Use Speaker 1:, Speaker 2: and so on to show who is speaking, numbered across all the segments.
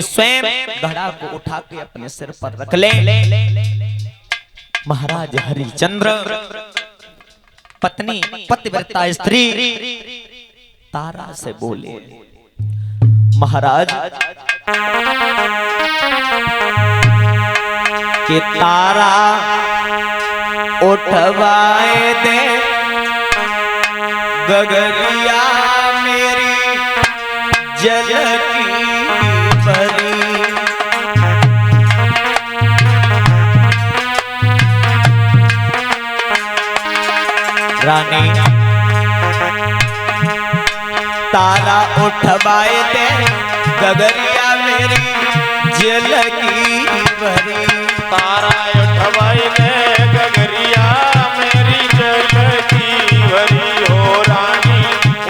Speaker 1: स्वयं घड़ा को उठा के अपने सिर पर रख ले। महाराज हरिश्चंद्र पत्नी पतिव्रता स्त्री तारा से बोले, महाराज कि तारा उठवाए दे गगरिया मेरी जल की परी। रानी तारा उठवाए दे गगरिया मेरी जल की परी।
Speaker 2: तारा उठवाए दे गगरिया मेरी जल की भरी। हो रानी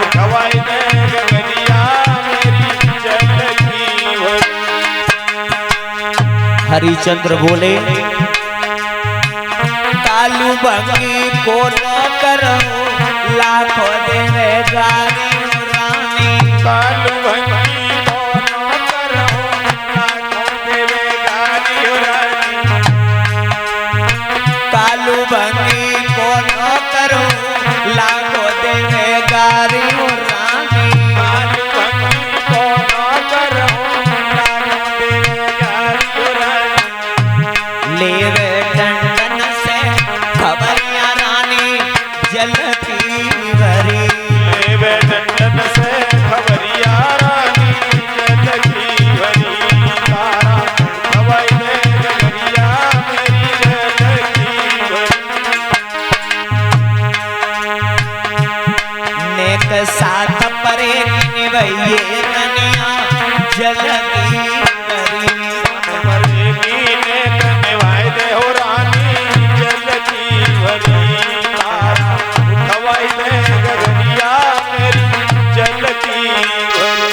Speaker 2: उठवाए दे गगरिया मेरी जल की भरी।
Speaker 1: हरिश्चंद्र बोले, कालू बंगी को न करो लाखों देवे गारी रानी।
Speaker 2: कालू बंगी को न करो लाखों देवे गारी रानी।
Speaker 1: कालू बंगी को न करो लाखों देवे गारी रानी।
Speaker 2: कालू बंगी को न करो लाखों देवे गारी रानी।
Speaker 1: लेवे डंडन से खबरिया रानी जल की भरी।
Speaker 2: लेवे डंडन से खबरिया रानी जल की भरी। तारा उठवाए दे गगरिया मेरी जल की भरी।
Speaker 1: नेक साथ परे निभइए कन्या जल की भरी।
Speaker 2: मरेगी नेक निभाए दे हो रानी जल की भरी। तारा उठवाए दे गगरिया मेरी जल की भरी।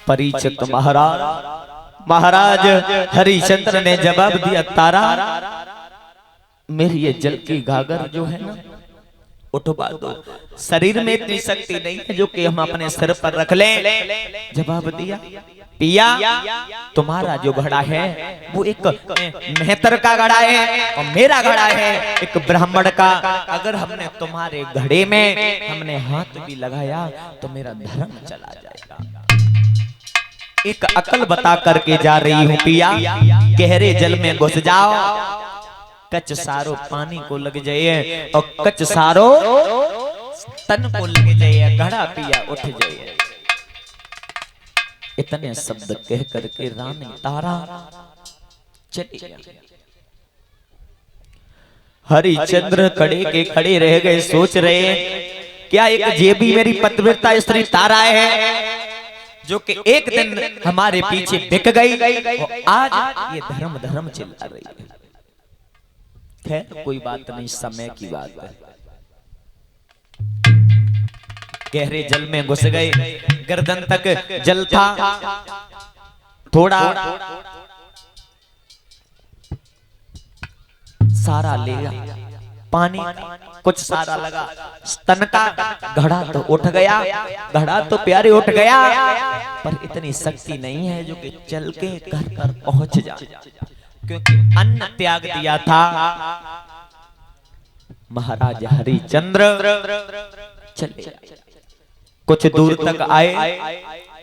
Speaker 1: परिचित महाराज हरिश्चंद्र ने जवाब दिया, तारा मेरी ये जल की गागर जो है ना उठवा दो। शरीर में इतनी शक्ति नहीं है जो कि हम अपने सिर पर रख लें। जवाब दिया, पिया तुम्हारा जो घड़ा है वो एक मेहतर का घड़ा है और मेरा घड़ा है एक ब्राह्मण का। अगर हमने तुम्हारे घड़े में हमने हाथ भी लगाया तो मेरा धर्म चला जाएगा। एक अकल बता करके जा रही हूँ पिया, गहरे जल में घुस जाओ, कच सारो पानी को लग जाइए और कच सारो तन को लग जाइए, घड़ा पिया उठ जाइए। इतने शब्द कह करके रानी तारा चली गई। हरिश्चंद्र खड़े के खड़े रह गए, सोच रहे क्या एक ये भी मेरी पतिव्रता स्त्री तारा है जो कि एक दिन हमारे पीछे बिक गई और आज ये धर्म धर्म चिल्ला रही है। खैर कोई बात नहीं, समय की बात है। गहरे जल में घुस गए, गर्दन तक जल था, थोड़ा सारा लिया पानी, कुछ सारा लगा, स्तन का घड़ा तो उठ गया, घड़ा तो प्यारे उठ गया, पर इतनी शक्ति नहीं है जो कि चल के घर पर पहुंच जाए, क्योंकि अन्न त्याग दिया था। महाराज हरिश्चंद्र चले, कुछ दूर तक आए,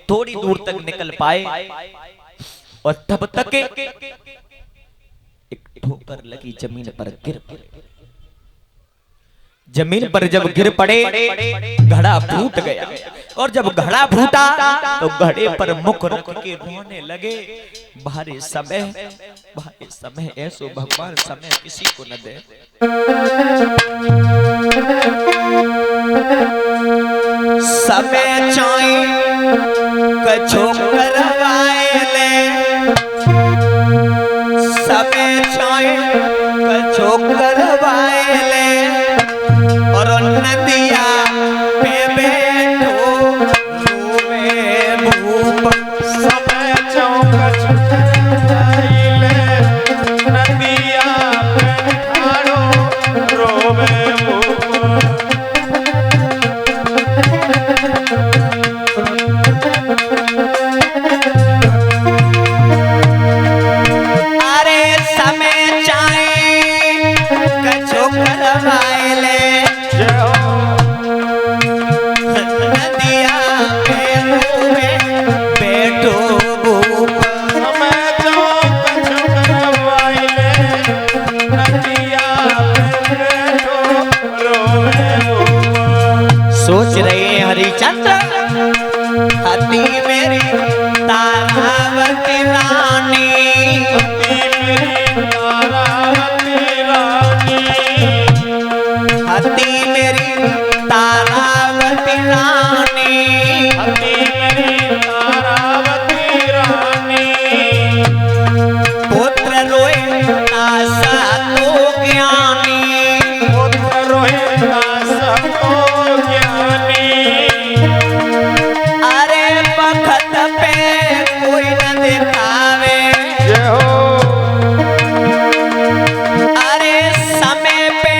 Speaker 1: थोड़ी दूर तक निकल पाए और तब तक एक ठोकर लगी जमीन पर गिर पड़े। जमीन पर जब गिर पड़े घड़ा फूट गया और जब घड़ा फूटा तो घड़े पर मुख रख के रोने लगे। भारी समय ऐसो भगवान समय किसी को न दे। समय चाई कछो करवाए ले, समय चाई कछो करवाए ले और नदिया पे बैठो रोवे भूप।
Speaker 2: समय चौकस ले नदिया पे ठाड़ो रोवे भूप।
Speaker 1: बैठो भूप
Speaker 2: मैं चौक छुकरवाइले नदिया पे बैठो रोवे भूप।
Speaker 1: सोच रहे हैं हरिचंद्र हती मेरी तारावती रानी
Speaker 2: हती मेरी तारावती रानी
Speaker 1: हती मेरी तारावती रानी
Speaker 2: हती मेरी तारावती रानी
Speaker 1: पुत्र रोए आशा तो ज्ञानी
Speaker 2: पुत्र रोहिता सबको ज्ञानी
Speaker 1: अरे बखत पे कोई न दिखावे
Speaker 2: जय हो
Speaker 1: अरे समय पे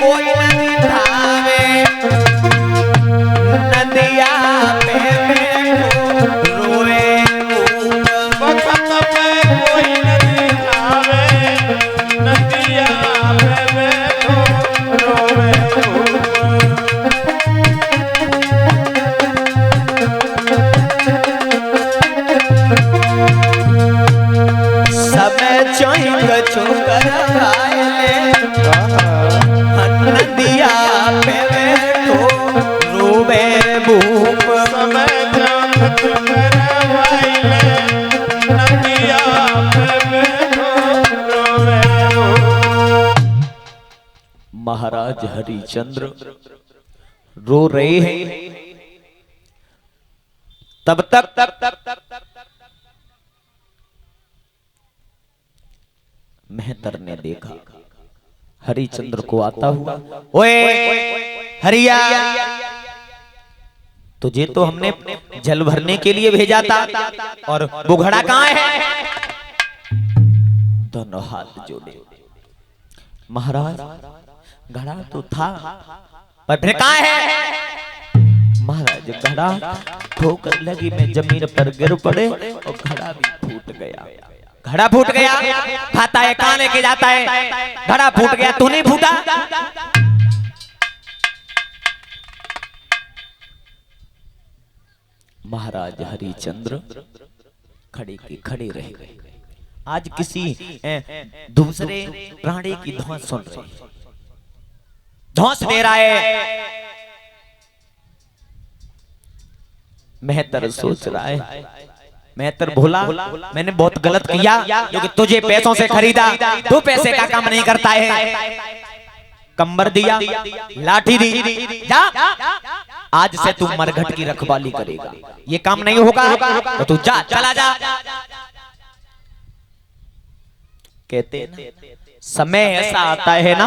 Speaker 1: कोई न दिखावे नदिया पे बैठो रोए भूप
Speaker 2: बखत पे कोई नहीं आवे नदिया पे बैठो रोवे भूप।
Speaker 1: समय चोइंग छुकर आए नदिया पे बैठो रोवे भूप
Speaker 2: समय जब करवाइले नदिया पे बैठो रोवे भूप।
Speaker 1: महाराज हरिचंद्र रो रहे हैं तब तक मेहतर ने देखा हरिचंद्र को आता हुआ। ओए हरिया तुझे तो हमने जल भरने के लिए भेजा था और वो घड़ा कहाँ है? दोनों हाथ जोड़े महाराज घड़ा तो था पर फिर कहाँ है? महाराज घड़ा ठोकर लगी में जमीन पर गिर पड़े और घड़ा भी फूट गया। घड़ा फूट गया खाता है कहाँ लेके जाता है? घड़ा फूट गया तू नहीं फूटा? महाराज हरिचंद्र खड़े के खड़े रह गए। आज किसी दूसरे प्राणी की धौंस सुन रहे, धौंस दे रहा है। मेहतर सोच रहा है, मेहतर भोला मैंने बहुत गलत किया क्योंकि तुझे पैसों से खरीदा, तू पैसे का काम नहीं करता है। कंबर दिया, लाठी दी, जा आज से तू मरघट की रखवाली करेगा, ये काम नहीं होगा तो तू जा, चला जा। कहते ना समय ऐसा आता है ना,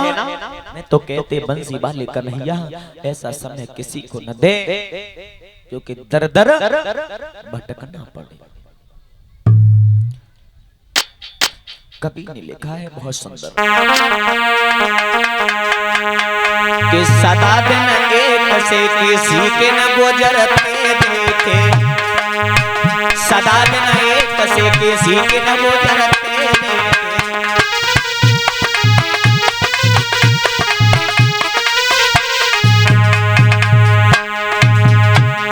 Speaker 1: मैं तो कहते बंसी वाले कन्हैया ऐसा समय किसी को न दे क्योंकि दर दर भटकना पड़े। कभी ने लिखा है बहुत सुंदर कि सदा दिन एक से किसी के न गुजरते देखे, सदा दिन एक से किसी के न गुजरते देखे।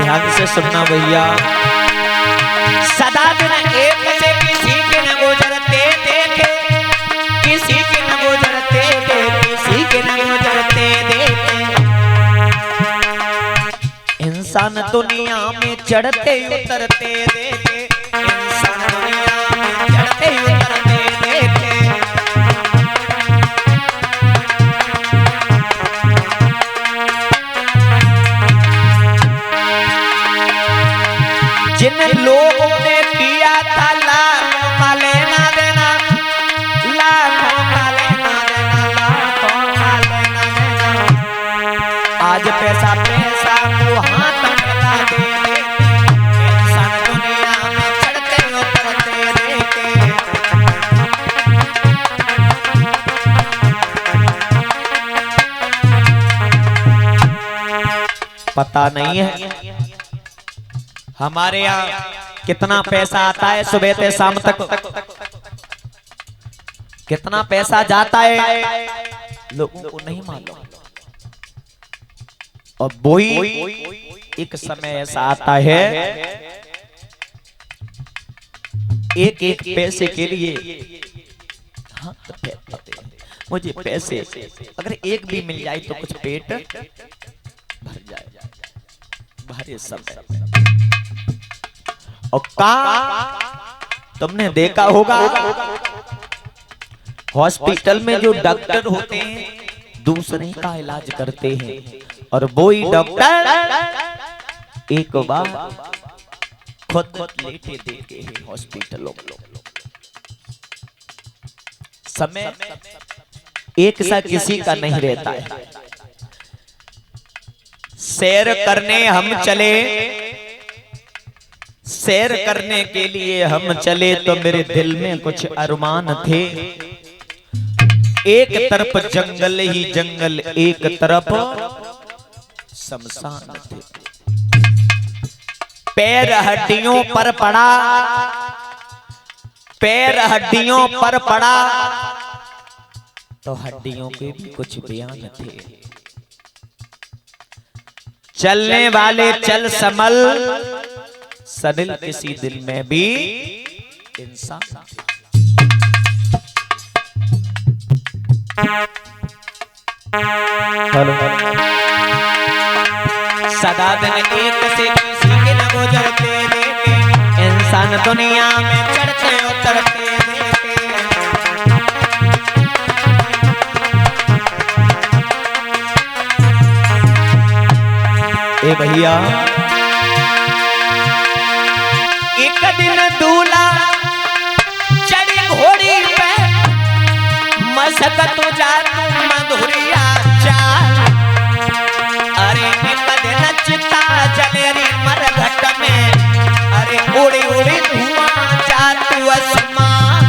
Speaker 1: ध्यान से सुनना भैया, सदा दिन एक से किसी के न गुजरते देखे, किसी के न गुजरते देखे, किसी के न गुजरते देखे। इंसान दुनिया में चढ़ते उतरते देखे, इंसान दुनिया में चढ़ते उतरते देखे। जिन लोगों ने पिया था लाखों का लेना देना, लाखों का लेना देना, लाखों का लेना देना, आज पैसा पैसा को हाथ में ला दे देते। इंसान दुनिया में चढ़ते उतरते देखे। पता नहीं है हमारे यहाँ कितना पैसा आता है सुबह से शाम तक, कितना पैसा जाता है लोगों को नहीं मालूम। और वही एक समय ऐसा आता है एक एक पैसे के लिए हाथ फैलाते हैं। मुझे पैसे अगर एक भी मिल जाए तो कुछ पेट भर जाए, भरे समय। और तुमने देखा होगा हॉस्पिटल में जो डॉक्टर होते हैं दूसरे का इलाज करते हैं, और वो ही डॉक्टर एक बार खुद लेटे देते हैं हॉस्पिटलों में। समय एक सा किसी का नहीं रहता है। सैर करने हम चले, सैर करने के लिए हम चले तो मेरे दिल में कुछ अरमान थे। एक तरफ जंगल ही जंगल, एक तरफ शमशान थे। पैर हड्डियों पर पड़ा, पैर हड्डियों पर पड़ा तो हड्डियों के भी कुछ बयान थे। चलने वाले चल संभल, सदिल किसी दिल में भी इंसान थे। सदा दिन एक से किसी के न गुजरते देखे, इंसान दुनिया में चढ़ते उतरते देखे। ए भैया एक दिन दूल्हा चढ़ी घोड़ी पे, मसकत जातू मधुरिया चाल। अरे एक दिन चिता जले रे मरघट में, अरे उड़ी उड़ी धुआं जातू आसमान।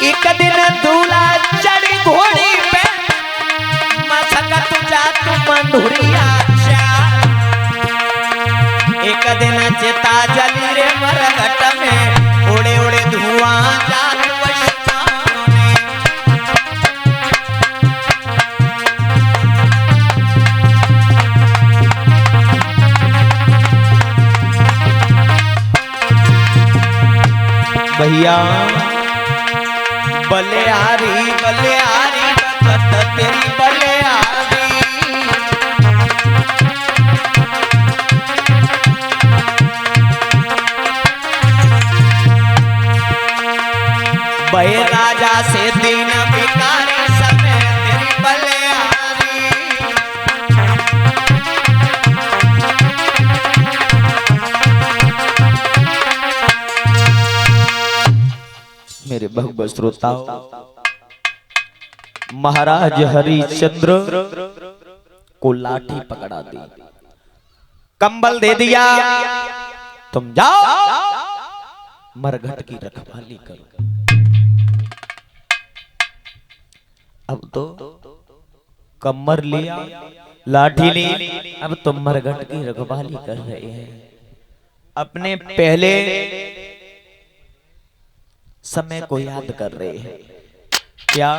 Speaker 1: एक दिन दूल्हा चढ़ी घोड़ी पे, मसकत जातू मधुरिया चाल। एक दिन चिता जली रे मरघट में, उड़े उड़े धुआं जातू आसमान में। भैया बलिहारी बलिहारी बकत तेरी बलिहारी। बहे राजा से दीन भिखारी समय तेरी बलिहारी। मेरे भगवत श्रोताओं, महाराज हरिश्चंद्र को लाठी पकड़ा दी, कंबल दे दिया, तुम जाओ मरघट की रखवाली करो। अब तो कमर लिया, लाठी ली, अब तुम मरघट की रखवाली कर रहे हैं। अपने पहले समय को याद कर रहे हैं क्या?